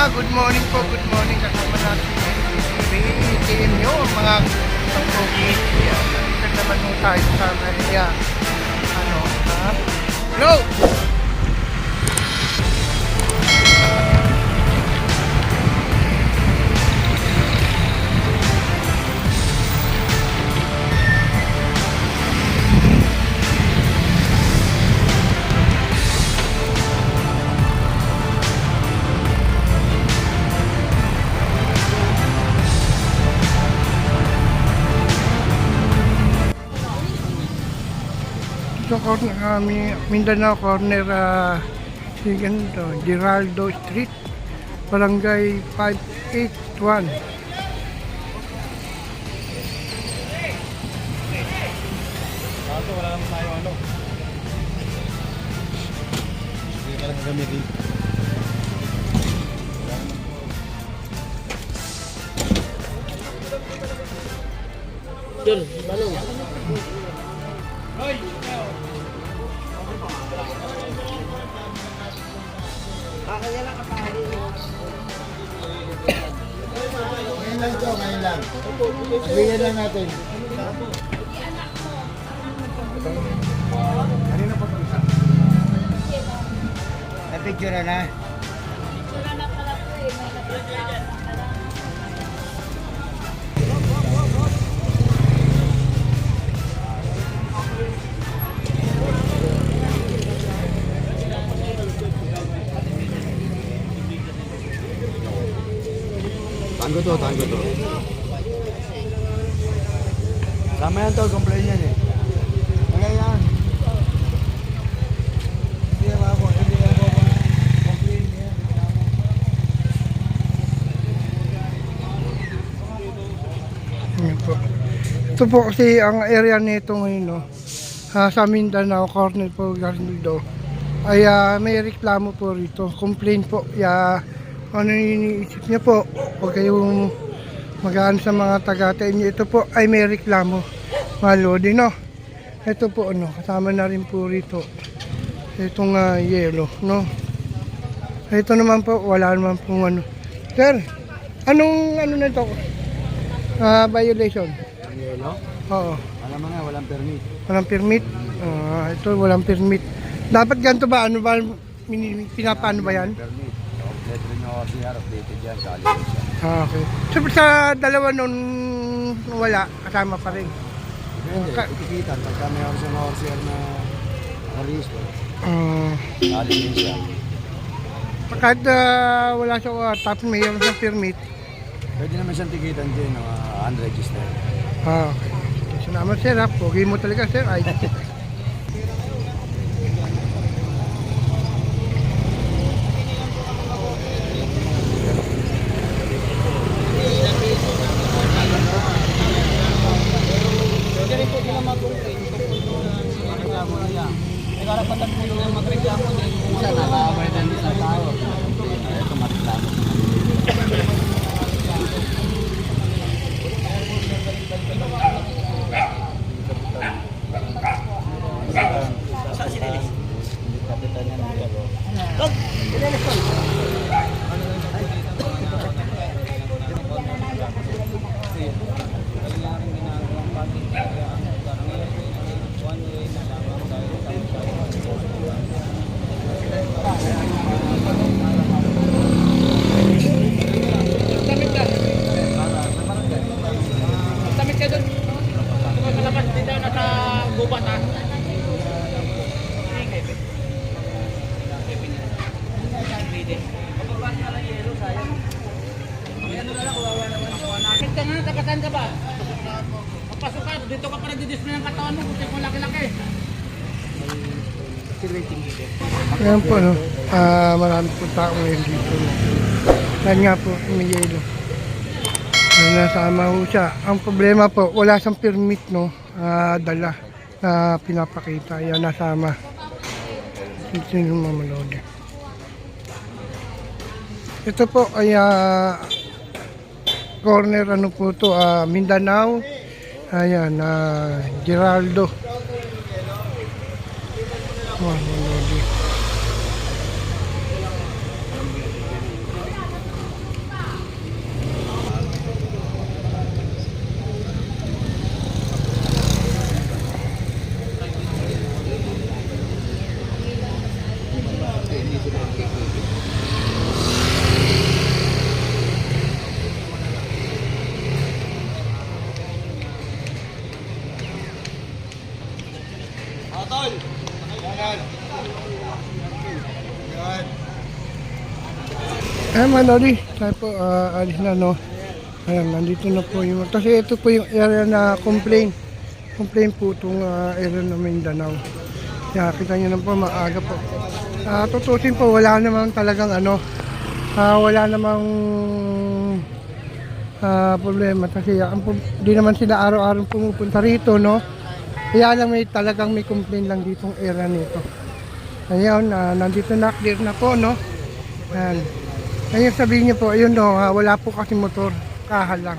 Good morning po, good morning. Kasama natin yung team nyo, mga pangkogi. Nandito naman nung tayo sa Maria. Hello! Ito corner, Mindanao corner, Giraldo Street, Barangay 581. Kaso wala naman tayo ano. Hindi ka lang gamitin. Yun, balong. Hoy! Ngayon lang ito, ngayon lang. Bigyan lang natin. Kanina pa ito isa. Na-picture na. Tanggo to. Sama yan to, complain yan eh. Kaya yan. Hindi ako complain yan. Ayan po. Ito po kasi ang area nito ngayon, no? Sa Mindanao corner po, Garnildo, ay may reklamo po rito. Complain po. Ano iniisip niya po, huwag kayong magaan sa mga taga-tainyo. Ito po ay may reklamo, malodi, no? Ito po, kasama na rin po rito itong yellow, no? Ito naman po, wala naman pong Sir, anong na ito? Violation? Yelo? Oo. Alam mo nga, walang permit. Walang permit? Ito, walang permit. Dapat ganito ba? Ano ba? Pinapaano ba yan? Permit. Letter nyo OCR, updated yan sa alibay. Okay. So, sa dalawa nun wala, kasama pa rin. Depende, itikitan. Pagka may OCR na na-register, alibay siya. Kahit wala siya, tapos may siyang permit. Pwede naman siyang tikitan din, unregistered. Okay. Salamat sir, pogi mo talaga sir. Ay. Karapatan po yung magreklamo din. Isa nakakabay din sa tao. Ito magreklamo. Saan si Dennis? Kapitan niya ng garo. Tog! Dennis ko! Tamit ka doon. Malabas din daw na sa gubat ha. Ka nga, kapatan ka ba? Papasok ka, dito ka pa nagdidisplay ng katawan mo kung laki-laki. Ayan po, no? Marami po tao ngayon dito. Dahil nga po, may yelo. Nasama ho siya. Ang problema po, wala siyang permit, no? Dala na pinapakita. Yan, nasama. Sino mamalodi. Ito po ay corner, ano po to, Mindanao. Ayan, Giraldo. Mamalodi. tol. Yan. Yan. Mga Lodi, tayo po, alis na, no? Ayan, nandito na po yung, kasi ito po yung area na complain po itong area ng Mindanao. Kaya kita nyo na po, maaga po. Tutusin po, wala namang talagang wala namang problema kasi di naman sila araw-araw pumupunta rito, no? Kaya lang talagang may complain lang ditong area nito. Ayun, nandito na, clear na po, no? Ayan. Ngayon sabihin niyo po, ayun, no, wala po kasi motor, kaha lang.